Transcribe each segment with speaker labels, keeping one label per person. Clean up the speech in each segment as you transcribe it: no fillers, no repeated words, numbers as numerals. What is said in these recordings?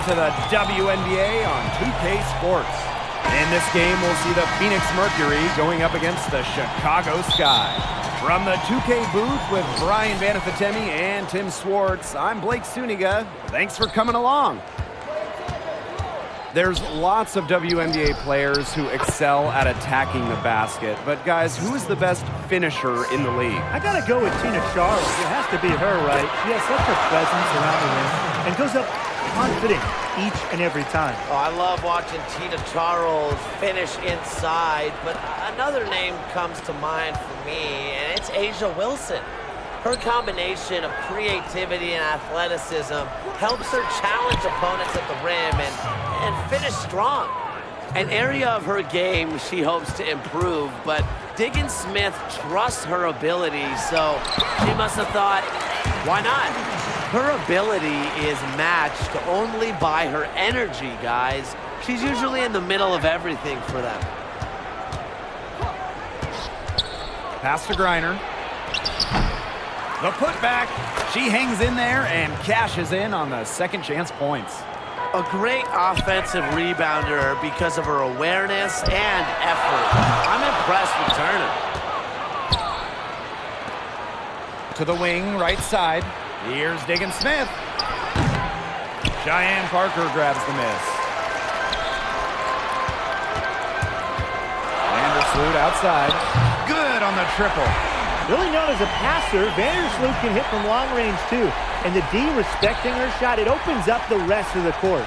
Speaker 1: to the WNBA on 2K Sports. In this game, we'll see the Phoenix Mercury going up against the Chicago Sky. From the 2K booth with Brian Banafitemi and Tim Swartz, I'm Blake Suniga. Thanks for coming along. There's lots of WNBA players who excel at attacking the basket. But guys, who is the best finisher in the league?
Speaker 2: I gotta go with Tina Charles. It has to be her, right? She has such a presence around the rim and goes up confident each and every time.
Speaker 3: Oh, I love watching Tina Charles finish inside, but another name comes to mind for me, and it's A'ja Wilson. Her combination of creativity and athleticism helps her challenge opponents at the rim and finish strong. An area of her game she hopes to improve, but Diggin Smith trusts her ability, so she must have thought, why not? Her ability is matched only by her energy, guys. She's usually in the middle of everything for them.
Speaker 1: Pass to Griner. The putback. She hangs in there and cashes in on the second chance points.
Speaker 3: A great offensive rebounder because of her awareness and effort. I'm impressed with Turner.
Speaker 1: To the wing, right side. Here's Diggin Smith. Cheyenne Parker grabs the miss. Vandersloot outside. Good on the triple.
Speaker 2: Really known as a passer, Vandersloot can hit from long range too. And the D respecting her shot, it opens up the rest of the court.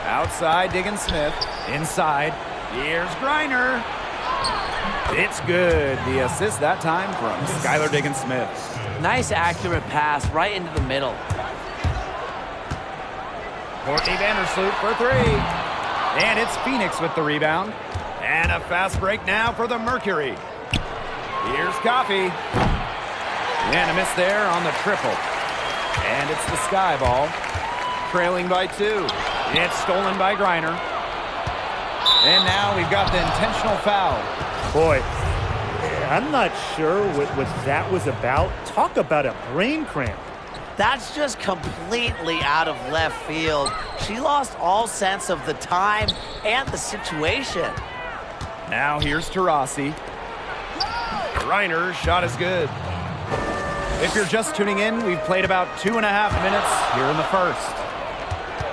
Speaker 1: Outside, Diggin Smith. Inside. Here's Griner. It's good. The assist that time from Skylar Diggin Smith.
Speaker 3: Nice accurate pass right into the middle.
Speaker 1: Courtney Vandersloot for three. And it's Phoenix with the rebound. And a fast break now for the Mercury. Here's Coffey. And a miss there on the triple. And it's the Sky ball. Trailing by two. It's stolen by Griner. And now we've got the intentional foul.
Speaker 2: Boy, I'm not sure what that was about. Talk about a brain cramp.
Speaker 3: That's just completely out of left field. She lost all sense of the time and the situation.
Speaker 1: Now here's Taurasi. Griner's shot is good. If you're just tuning in, we've played about 2.5 minutes here in the first.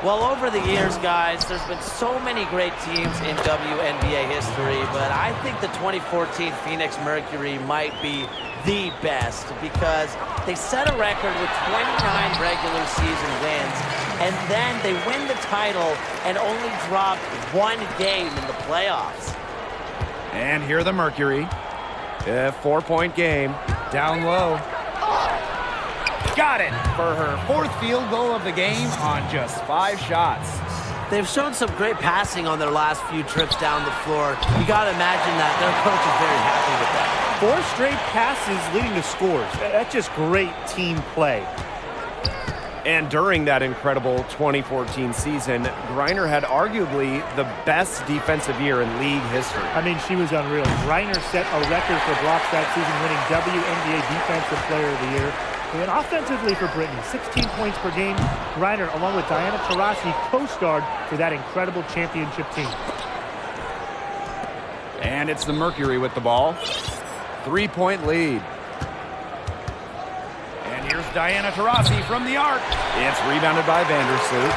Speaker 3: Well, over the years, guys, there's been so many great teams in WNBA history, but I think the 2014 Phoenix Mercury might be the best because they set a record with 29 regular season wins, and then they win the title and only drop one game in the playoffs.
Speaker 1: And here the Mercury. A 4-point game. Down low. Got it for her fourth field goal of the game on just 5 shots.
Speaker 3: They've shown some great passing on their last few trips down the floor. You got to imagine that their coach is very happy with that.
Speaker 2: 4 straight passes leading to scores. That's just great team play.
Speaker 1: And during that incredible 2014 season, Griner had arguably the best defensive year in league history.
Speaker 2: I mean, she was unreal. Griner set a record for blocks that season, winning WNBA Defensive Player of the Year. And then offensively for Brittany, 16 points per game. Griner, along with Diana Taurasi, co-starred for that incredible championship team.
Speaker 1: And it's the Mercury with the ball. 3-point lead. And here's Diana Taurasi from the arc. It's rebounded by Vandersloot.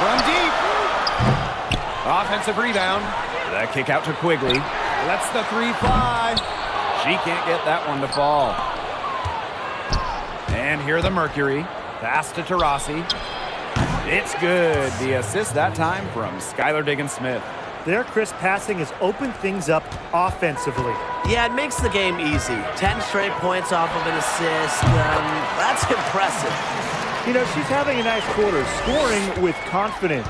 Speaker 1: From deep. Offensive rebound. The kick out to Quigley. Lets the three fly. She can't get that one to fall. And here the Mercury. Pass to Taurasi. It's good. The assist that time from Skylar Diggin Smith.
Speaker 2: Their crisp passing has opened things up offensively.
Speaker 3: Yeah, it makes the game easy. 10 straight points off of an assist. That's impressive.
Speaker 2: You know, she's having a nice quarter, scoring with confidence.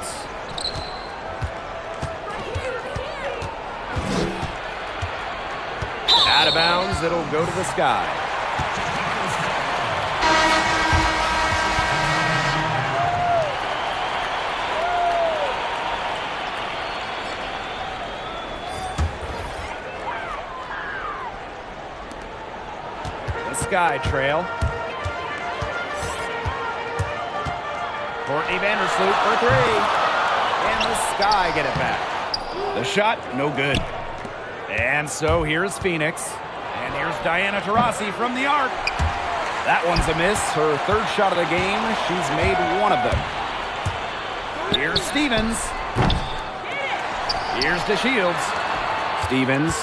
Speaker 1: Out of bounds, it'll go to the Sky. The Sky trail. Courtney Vandersloot for three. And the Sky get it back. The shot, no good. And so here's Phoenix. And here's Diana Taurasi from the arc. That one's a miss. Her third shot of the game. She's made one of them. Here's Stevens. Here's DeShields. Stevens.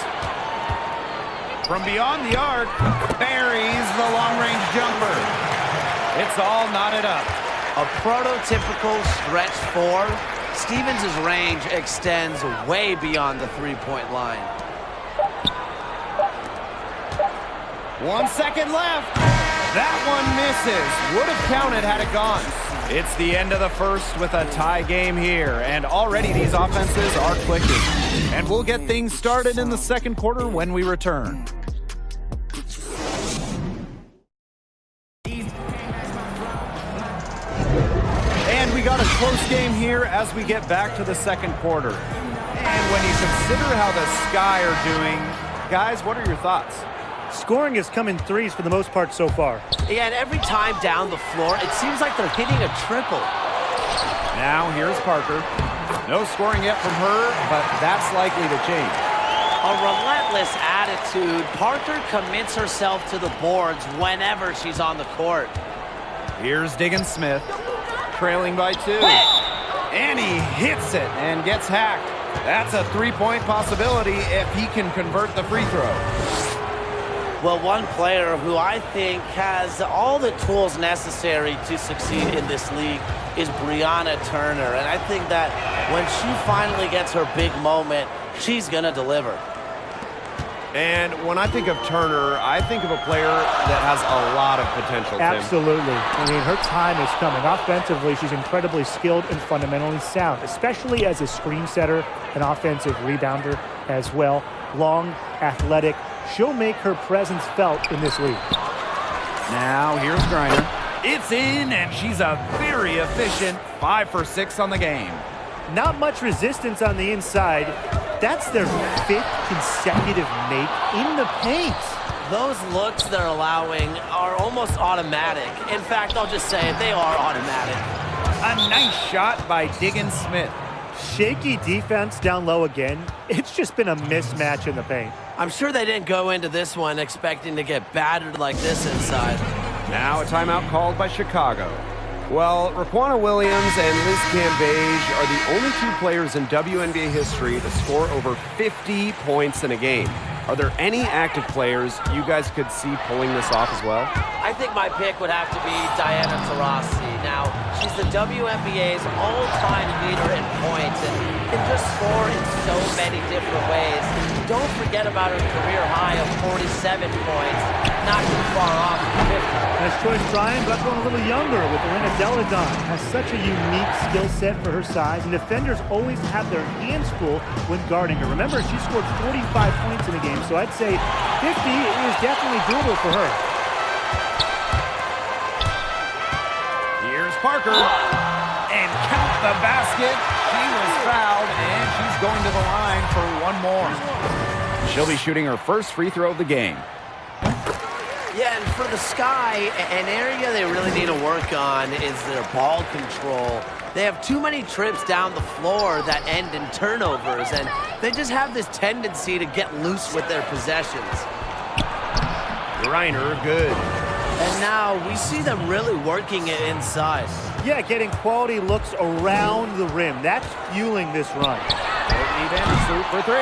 Speaker 1: From beyond the arc, buries the long-range jumper. It's all knotted up.
Speaker 3: A prototypical stretch four. Stevens' range extends way beyond the three-point line.
Speaker 1: 1 second left. That one misses. Would have counted had it gone. It's the end of the first with a tie game here, and already these offenses are clicking. And we'll get things started in the second quarter when we return. And we got a close game here as we get back to the second quarter. And when you consider how the Sky are doing, guys, what are your thoughts?
Speaker 2: Scoring has come in threes for the most part so far.
Speaker 3: Yeah, and every time down the floor, it seems like they're hitting a triple.
Speaker 1: Now here's Parker. No scoring yet from her, but that's likely to change.
Speaker 3: A relentless attitude. Parker commits herself to the boards whenever she's on the court.
Speaker 1: Here's Diggins Smith, trailing by 2. And he hits it and gets hacked. That's a three-point possibility if he can convert the free throw.
Speaker 3: Well, one player who I think has all the tools necessary to succeed in this league is Brianna Turner. And I think that when she finally gets her big moment, she's going to deliver.
Speaker 4: And when I think of Turner, I think of a player that has a lot of potential, Tim.
Speaker 2: Absolutely. I mean, her time is coming. Offensively, she's incredibly skilled and fundamentally sound, especially as a screen setter, an offensive rebounder as well. Long, athletic. She'll make her presence felt in this league.
Speaker 1: Now here's Griner. It's in, and she's a very efficient 5 for 6 on the game.
Speaker 2: Not much resistance on the inside. That's their 5th consecutive make in the paint.
Speaker 3: Those looks they're allowing are almost automatic. In fact, I'll just say it, they are automatic.
Speaker 1: A nice shot by Diggins Smith.
Speaker 2: Shaky defense down low again. It's just been a mismatch in the paint.
Speaker 3: I'm sure they didn't go into this one expecting to get battered like this inside.
Speaker 4: Now a timeout called by Chicago. Well, Raquana Williams and Liz Cambage are the only 2 players in WNBA history to score over 50 points in a game. Are there any active players you guys could see pulling this off as well?
Speaker 3: I think my pick would have to be Diana Taurasi. Now, she's the WNBA's all-time leader in points and can just score in so many different ways. Don't forget about her career high of 47 points, not too far off from 50.
Speaker 2: Nice choice, Brian, but going a little younger with Elena Deladon. Has such a unique skill set for her size, and defenders always have their hands full when guarding her. Remember, she scored 45 points in a game, so I'd say 50 is definitely doable for her.
Speaker 1: Here's Parker. And count the basket. She was fouled, and she's going to the line for one more. She'll be shooting her first free throw of the game.
Speaker 3: Yeah, and for the Sky, an area they really need to work on is their ball control. They have too many trips down the floor that end in turnovers, and they just have this tendency to get loose with their possessions.
Speaker 1: Griner, good.
Speaker 3: And now we see them really working it inside.
Speaker 2: Yeah, getting quality looks around the rim. That's fueling this run.
Speaker 1: Courtney Vandersloot for 3.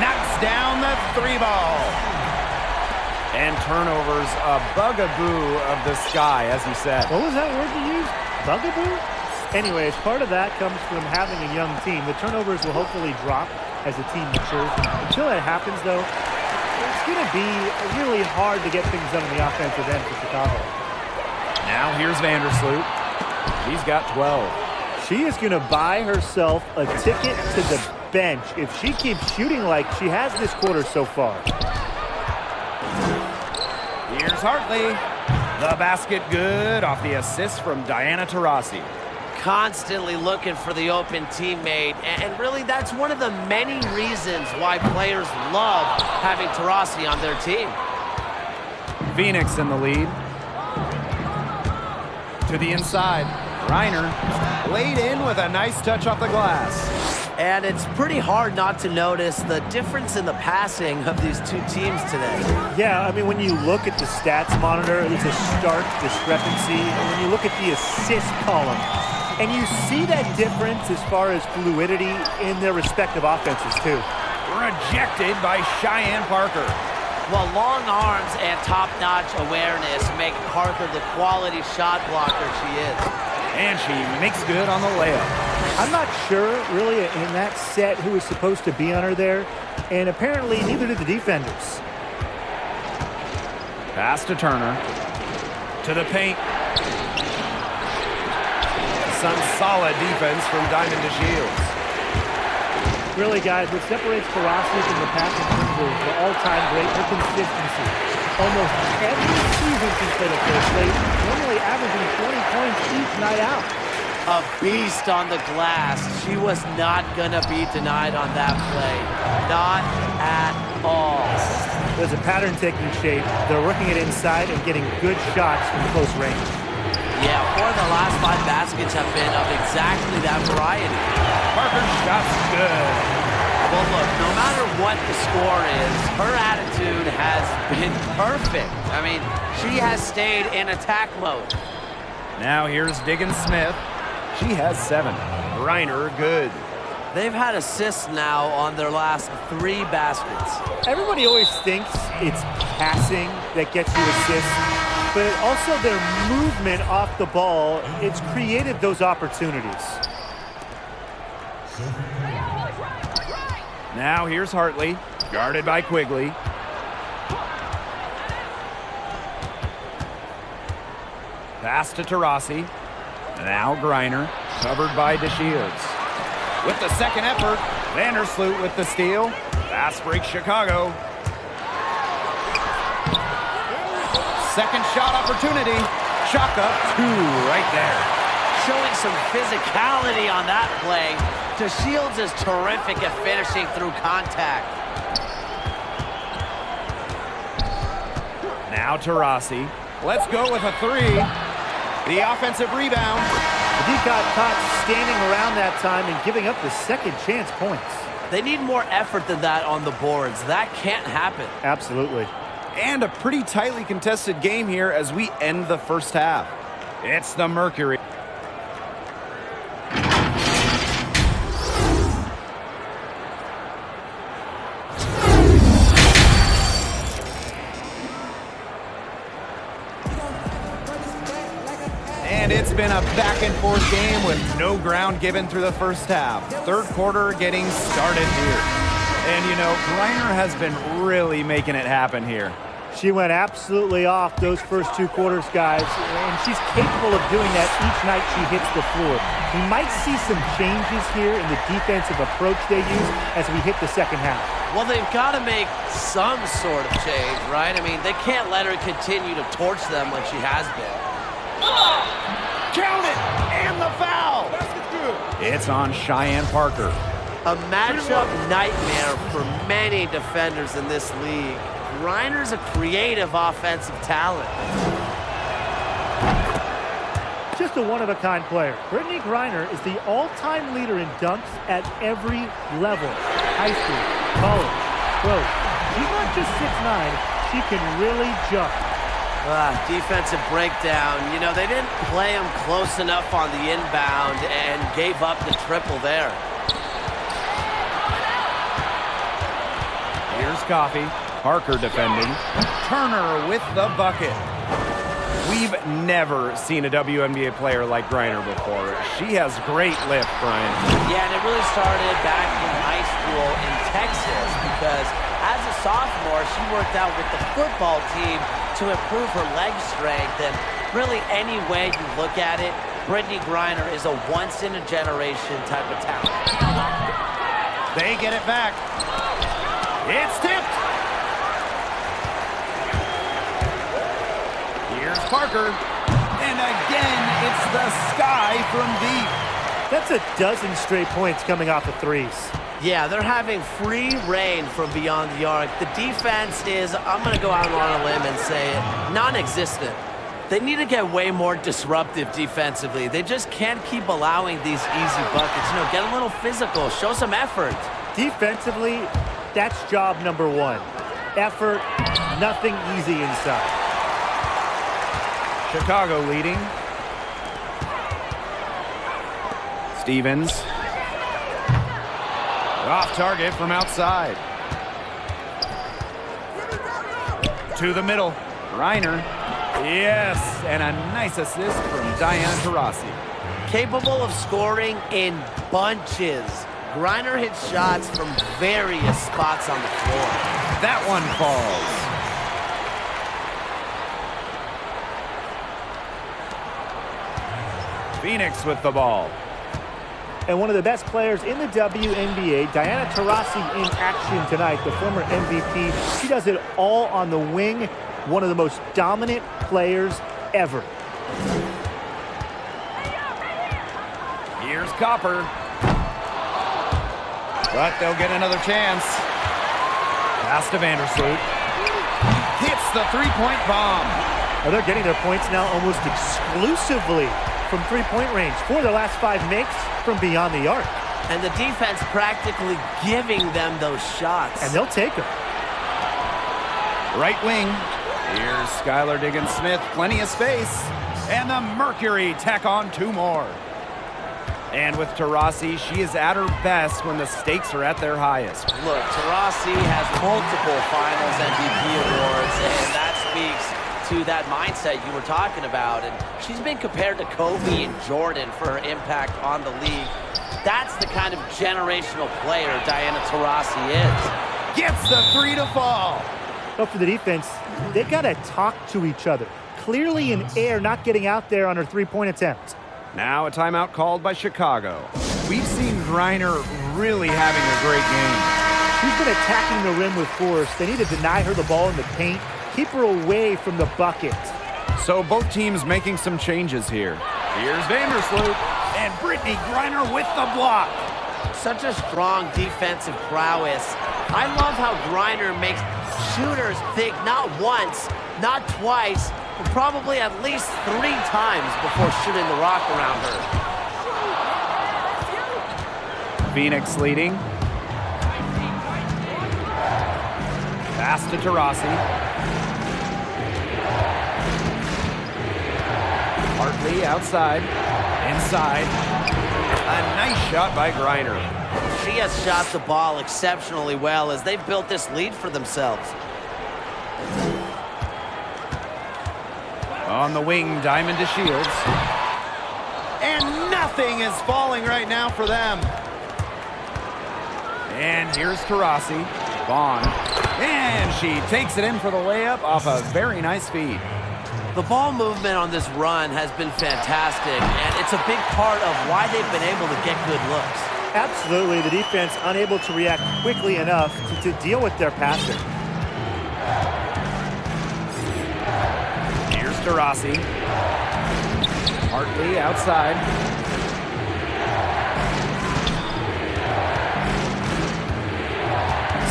Speaker 1: Knocks down the 3 ball. And turnovers, a bugaboo of the Sky, as he said.
Speaker 2: What was that word you used? Bugaboo? Anyways, part of that comes from having a young team. The turnovers will hopefully drop as the team matures. Until that happens, though, it's going to be really hard to get things done on the offensive end for Chicago.
Speaker 1: Now here's Vandersloot. He's got 12.
Speaker 2: She is going to buy herself a ticket to the bench if she keeps shooting like she has this quarter so far.
Speaker 1: Here's Hartley. The basket good off the assist from Diana Taurasi.
Speaker 3: Constantly looking for the open teammate, and really that's one of the many reasons why players love having Taurasi on their team.
Speaker 1: Phoenix in the lead. To the inside. Reiner laid in with a nice touch off the glass.
Speaker 3: And it's pretty hard not to notice the difference in the passing of these two teams today.
Speaker 2: Yeah, I mean, when you look at the stats monitor, there's a stark discrepancy. And when you look at the assist column, and you see that difference as far as fluidity in their respective offenses, too.
Speaker 1: Rejected by Cheyenne Parker.
Speaker 3: Well, long arms and top-notch awareness make Parker the quality shot blocker she is.
Speaker 1: And she makes good on the layup.
Speaker 2: I'm not sure, really, in that set who was supposed to be on her there, and apparently neither did the defenders.
Speaker 1: Pass to Turner. To the paint. Some solid defense from Diamond DeShields.
Speaker 2: Really, guys, what separates Taurasi from the pack in terms of the all-time great, her consistency. Almost every season she's played at first base, normally averaging 20 points each night out.
Speaker 3: A beast on the glass. She was not going to be denied on that play. Not at all.
Speaker 2: There's a pattern taking shape. They're working it inside and getting good shots from close range.
Speaker 3: Yeah, 4 of the last 5 baskets have been of exactly that variety.
Speaker 1: Parker's shot's good.
Speaker 3: Well, look, no matter what the score is, her attitude has been perfect. I mean, she has stayed in attack mode.
Speaker 1: Now here's Diggins Smith. She has 7.
Speaker 4: Reiner, good.
Speaker 3: They've had assists now on their last 3 baskets.
Speaker 2: Everybody always thinks it's passing that gets you assists, but also their movement off the ball, it's created those opportunities.
Speaker 1: Now here's Hartley, guarded by Quigley. Pass to Taurasi. Now Griner, covered by DeShields. With the second effort, Vandersloot with the steal. Fast break Chicago. Second shot opportunity. Chalk up 2 right there.
Speaker 3: Showing some physicality on that play. DeShields is terrific at finishing through contact.
Speaker 1: Now Taurasi. Let's go with a 3. The offensive rebound.
Speaker 2: He got caught standing around that time and giving up the second chance points.
Speaker 3: They need more effort than that on the boards. That can't happen.
Speaker 2: Absolutely.
Speaker 1: And a pretty tightly contested game here as we end the first half. It's the Mercury. And it's been a back-and-forth game with no ground given through the first half. Third quarter getting started here. And, you know, Griner has been really making it happen here.
Speaker 2: She went absolutely off those first 2 quarters, guys, and she's capable of doing that each night she hits the floor. We might see some changes here in the defensive approach they use as we hit the second half.
Speaker 3: Well, they've got to make some sort of change, right? I mean, they can't let her continue to torch them like she has been.
Speaker 1: Count it! And the foul! It's on Cheyenne Parker.
Speaker 3: A matchup nightmare for many defenders in this league. Griner's a creative offensive talent.
Speaker 2: Just a one-of-a-kind player. Brittany Griner is the all-time leader in dunks at every level. High school, college, pro. She's not just 6'9", she can really jump.
Speaker 3: Defensive breakdown. You know, they didn't play him close enough on the inbound and gave up the triple there.
Speaker 1: Here's Coffey. Parker defending. Turner with the bucket. We've never seen a WNBA player like Griner before. She has great lift, Brian.
Speaker 3: Yeah, and it really started back in high school in Texas because as a sophomore, she worked out with the football team to improve her leg strength. And really, any way you look at it, Brittany Griner is a once-in-a-generation type of talent.
Speaker 1: They get it back. It's tipped. Here's Parker. And again, it's the sky from deep.
Speaker 2: That's a dozen straight points coming off of threes.
Speaker 3: Yeah, they're having free reign from beyond the arc. The defense is, I'm going to go out on a limb and say it, non-existent. They need to get way more disruptive defensively. They just can't keep allowing these easy buckets. You know, get a little physical, show some effort.
Speaker 2: Defensively, that's job number one. Effort, nothing easy inside.
Speaker 1: Chicago leading. Stevens. Off target from outside. To the middle. Reiner. Yes, and a nice assist from Diana Taurasi.
Speaker 3: Capable of scoring in bunches. Griner hits shots from various spots on the floor.
Speaker 1: That one falls. Phoenix with the ball.
Speaker 2: And one of the best players in the WNBA, Diana Taurasi, in action tonight, the former MVP. She does it all on the wing. One of the most dominant players ever.
Speaker 1: Here's Copper. But they'll get another chance. Pass to Vandersloot. Hits the three-point bomb.
Speaker 2: Well, they're getting their points now almost exclusively from three-point range. 4 of their last 5 makes from beyond the arc.
Speaker 3: And the defense practically giving them those shots.
Speaker 2: And they'll take them.
Speaker 1: Right wing. Here's Skylar Diggins-Smith. Plenty of space. And the Mercury tack on 2 more. And with Taurasi, she is at her best when the stakes are at their highest.
Speaker 3: Look, Taurasi has multiple Finals MVP awards, and that speaks to that mindset you were talking about. And she's been compared to Kobe and Jordan for her impact on the league. That's the kind of generational player Diana Taurasi is.
Speaker 1: Gets the 3 to fall.
Speaker 2: But for the defense, they got to talk to each other. Clearly in air, not getting out there on her three-point attempt.
Speaker 4: Now a timeout called by Chicago.
Speaker 1: We've seen Griner really having a great game.
Speaker 2: She's been attacking the rim with force. They need to deny her the ball in the paint, keep her away from the bucket.
Speaker 1: So both teams making some changes here. Here's Vandersloot, and Brittany Griner with the block.
Speaker 3: Such a strong defensive prowess. I love how Griner makes shooters think not once, not twice, but probably at least 3 times before shooting the rock around her.
Speaker 1: Phoenix leading. Pass to Taurasi. Hartley outside. Inside. A nice shot by Griner.
Speaker 3: She has shot the ball exceptionally well as they've built this lead for themselves.
Speaker 1: On the wing, Diamond to Shields. And nothing is falling right now for them. And here's Taurasi. Vaughn. And she takes it in for the layup off a very nice feed.
Speaker 3: The ball movement on this run has been fantastic, and it's a big part of why they've been able to get good looks.
Speaker 2: Absolutely, the defense unable to react quickly enough to deal with their passing.
Speaker 1: Here's Taurasi. Hartley outside.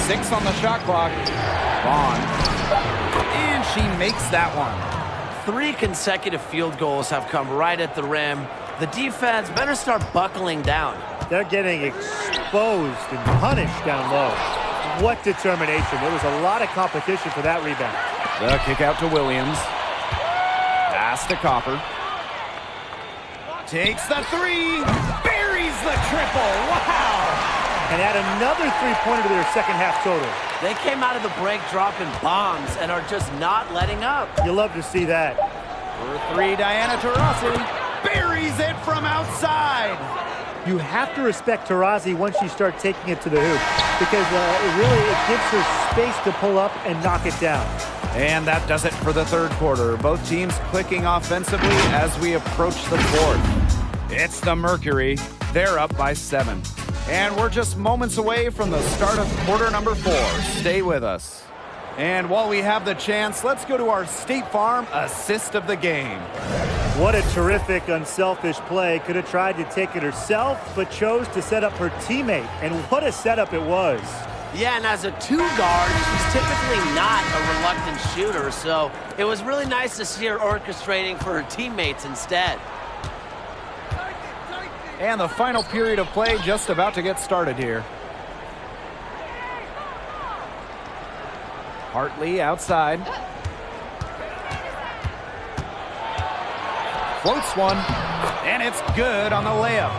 Speaker 1: Six on the shot clock. Vaughn. And she makes that one.
Speaker 3: 3 consecutive field goals have come right at the rim. The defense better start buckling down.
Speaker 2: They're getting exposed and punished down low. What determination. There was a lot of competition for that rebound.
Speaker 1: The kick out to Williams. Pass to Copper. Takes the 3. Buries the triple. Wow.
Speaker 2: And add another three-pointer to their second half total.
Speaker 3: They came out of the break dropping bombs and are just not letting up.
Speaker 2: You love to see that.
Speaker 1: For 3, Diana Taurasi. Buries it from outside.
Speaker 2: You have to respect Taurasi once she starts taking it to the hoop because it gives her space to pull up and knock it down.
Speaker 1: And that does it for the third quarter. Both teams clicking offensively as we approach the fourth. It's the Mercury. They're up by 7. And we're just moments away from the start of quarter number 4. Stay with us. And while we have the chance, let's go to our State Farm assist of the game.
Speaker 2: What a terrific, unselfish play. Could have tried to take it herself, but chose to set up her teammate. And what a setup it was.
Speaker 3: Yeah, and as a two-guard, she's typically not a reluctant shooter, so it was really nice to see her orchestrating for her teammates instead.
Speaker 1: And the final period of play just about to get started here. Hartley outside. Floats one, and it's good on the layup.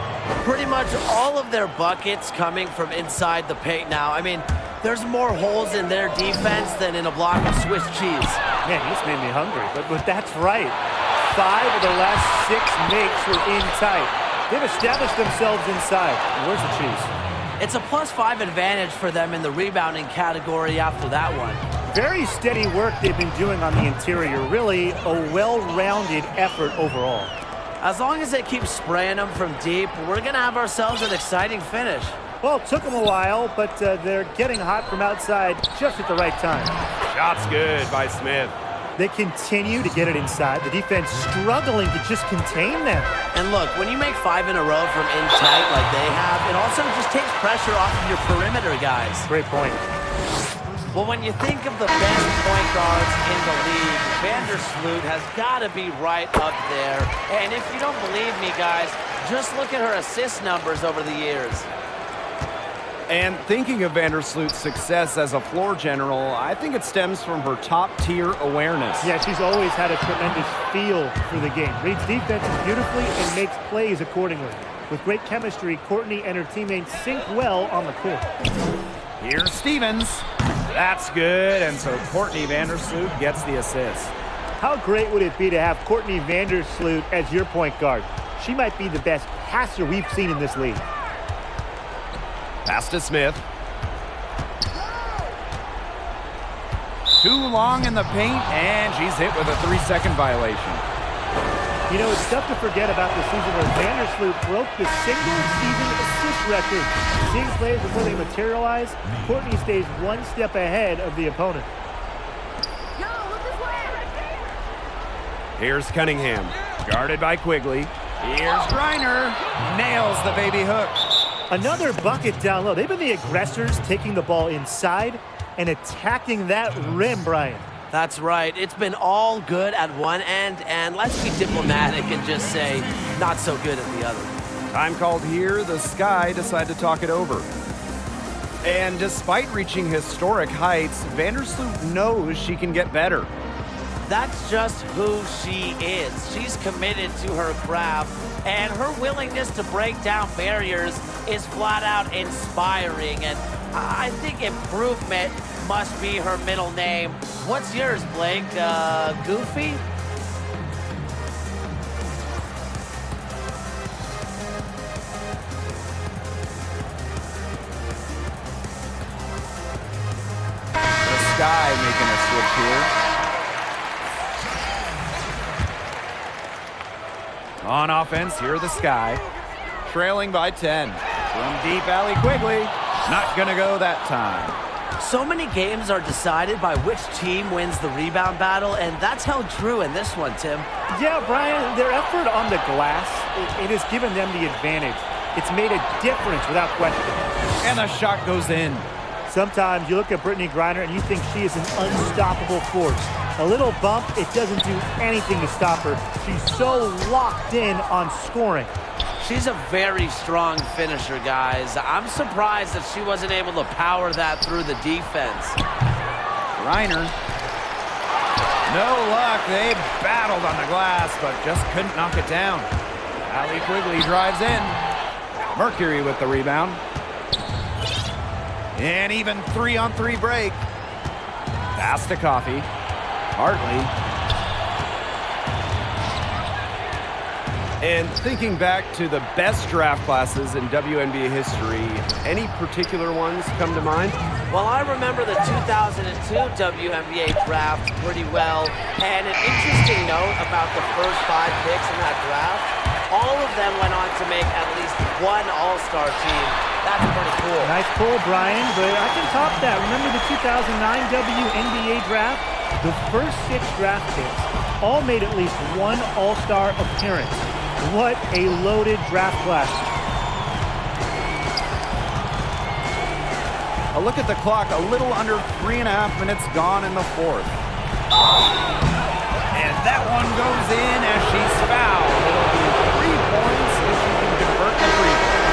Speaker 3: Pretty much all of their buckets coming from inside the paint now. I mean, there's more holes in their defense than in a block of Swiss cheese.
Speaker 2: Man, he just made me hungry, but that's right. 5 of the last 6 makes were in tight. They've established themselves inside. Where's the cheese?
Speaker 3: It's a +5 advantage for them in the rebounding category after that one.
Speaker 2: Very steady work they've been doing on the interior. Really a well-rounded effort overall.
Speaker 3: As long as they keep spraying them from deep, we're going to have ourselves an exciting finish.
Speaker 2: Well, it took them a while, but they're getting hot from outside just at the right time.
Speaker 1: Shot's good by Smith.
Speaker 2: They continue to get it inside. The defense struggling to just contain them.
Speaker 3: And look, when you make 5 in a row from in tight like they have, it also just takes pressure off of your perimeter guys.
Speaker 2: Great point.
Speaker 3: Well, when you think of the best point guards in the league, Vandersloot has got to be right up there. And if you don't believe me, guys, just look at her assist numbers over the years.
Speaker 1: And thinking of Vandersloot's success as a floor general, I think it stems from her top-tier awareness.
Speaker 2: Yeah, she's always had a tremendous feel for the game. Reads defenses beautifully and makes plays accordingly. With great chemistry, Courtney and her teammates sync well on the court.
Speaker 1: Here's Stevens. That's good, and so Courtney Vandersloot gets the assist.
Speaker 2: How great would it be to have Courtney Vandersloot as your point guard? She might be the best passer we've seen in this league.
Speaker 1: Pass to Smith. Too long in the paint, and she's hit with a 3-second violation.
Speaker 2: You know, it's tough to forget about the season where Vandersloot broke the single-season assist record. Seeing plays before they materialize, Courtney stays one step ahead of the opponent.
Speaker 1: Here's Cunningham, guarded by Quigley. Here's Griner, nails the baby hook.
Speaker 2: Another bucket down low. They've been the aggressors, taking the ball inside and attacking that rim, Brian.
Speaker 3: That's right. It's been all good at one end, and let's be diplomatic and just say not so good at the other.
Speaker 1: Time called here. The Sky decide to talk it over. And despite reaching historic heights, Vandersloot knows she can get better.
Speaker 3: That's just who she is. She's committed to her craft, and her willingness to break down barriers is flat out inspiring. And I think improvement must be her middle name. What's yours, Blake? Goofy?
Speaker 1: The Sky making a switch here. On offense, here are the Sky. Trailing by 10. From deep alley Quigley. Not gonna go that time.
Speaker 3: So many games are decided by which team wins the rebound battle, and that's held true in this one, Tim.
Speaker 2: Yeah, Brian, their effort on the glass, it has given them the advantage. It's made a difference without question.
Speaker 1: And the shot goes in.
Speaker 2: Sometimes you look at Brittany Griner and you think she is an unstoppable force. A little bump, it doesn't do anything to stop her. She's so locked in on scoring.
Speaker 3: She's a very strong finisher, guys. I'm surprised that she wasn't able to power that through the defense.
Speaker 1: Reiner. No luck. They battled on the glass, but just couldn't knock it down. Allie Quigley drives in. Mercury with the rebound. And even 3-on-3 break. Pass to Coffee. Hartley. And thinking back to the best draft classes in WNBA history, any particular ones come to mind?
Speaker 3: Well, I remember the 2002 WNBA draft pretty well. And an interesting note about the first 5 picks in that draft, all of them went on to make at least one All-Star team. That's pretty cool.
Speaker 2: Nice pull, Brian, but I can top that. Remember the 2009 WNBA draft? The first 6 draft picks all made at least one All-Star appearance. What a loaded draft class.
Speaker 1: A look at the clock, a little under 3.5 minutes gone in the 4th. And that one goes in as she's fouled. It'll be 3 points if she can convert the free throw.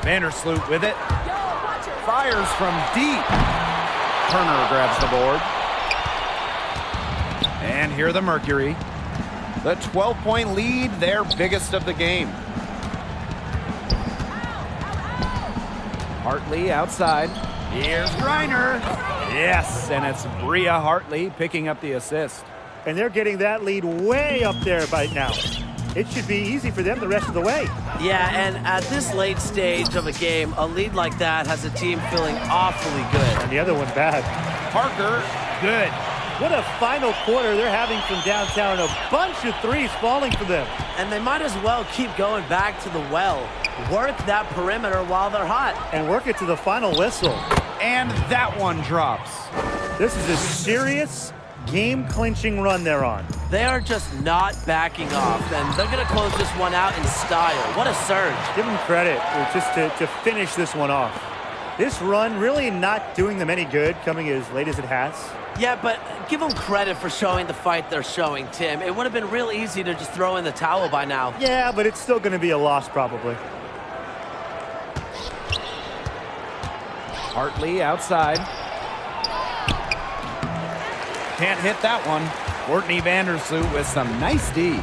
Speaker 1: Vandersloot with it. Fires from deep. Turner grabs the board. And here the Mercury. The 12-point lead, their biggest of the game. Hartley outside. Here's Reiner. Yes, and it's Bria Hartley picking up the assist.
Speaker 2: And they're getting that lead way up there right now. It should be easy for them the rest of the way.
Speaker 3: Yeah, and at this late stage of a game, a lead like that has a team feeling awfully good.
Speaker 2: And the other one bad.
Speaker 1: Parker, good.
Speaker 2: What a final quarter they're having from downtown. A bunch of threes falling for them.
Speaker 3: And they might as well keep going back to the well. Work that perimeter while they're hot.
Speaker 2: And work it to the final whistle.
Speaker 1: And that one drops.
Speaker 2: This is a serious game-clinching run they're on.
Speaker 3: They are just not backing off, and they're going to close this one out in style. What a surge.
Speaker 2: Give them credit just to finish this one off. This run really not doing them any good, coming as late as it has.
Speaker 3: Yeah, but give them credit for showing the fight they're showing, Tim. It would have been real easy to just throw in the towel by now.
Speaker 2: Yeah, but it's still going to be a loss probably.
Speaker 1: Hartley outside. Can't hit that one. Courtney Vandersloot with some nice D.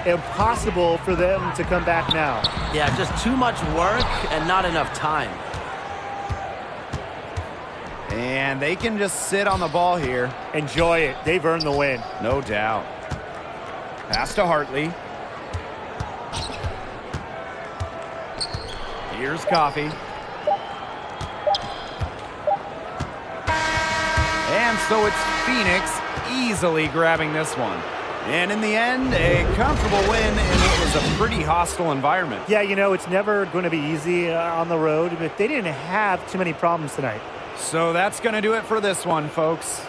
Speaker 2: Impossible for them to come back now.
Speaker 3: Yeah, just too much work and not enough time.
Speaker 1: And they can just sit on the ball here.
Speaker 2: Enjoy it. They've earned the win.
Speaker 1: No doubt. Pass to Hartley. Here's Coffey. And so it's Phoenix easily grabbing this one. And in the end, a comfortable win in what was a pretty hostile environment.
Speaker 2: Yeah, you know, it's never going to be easy on the road, but they didn't have too many problems tonight.
Speaker 1: So that's going to do it for this one, folks.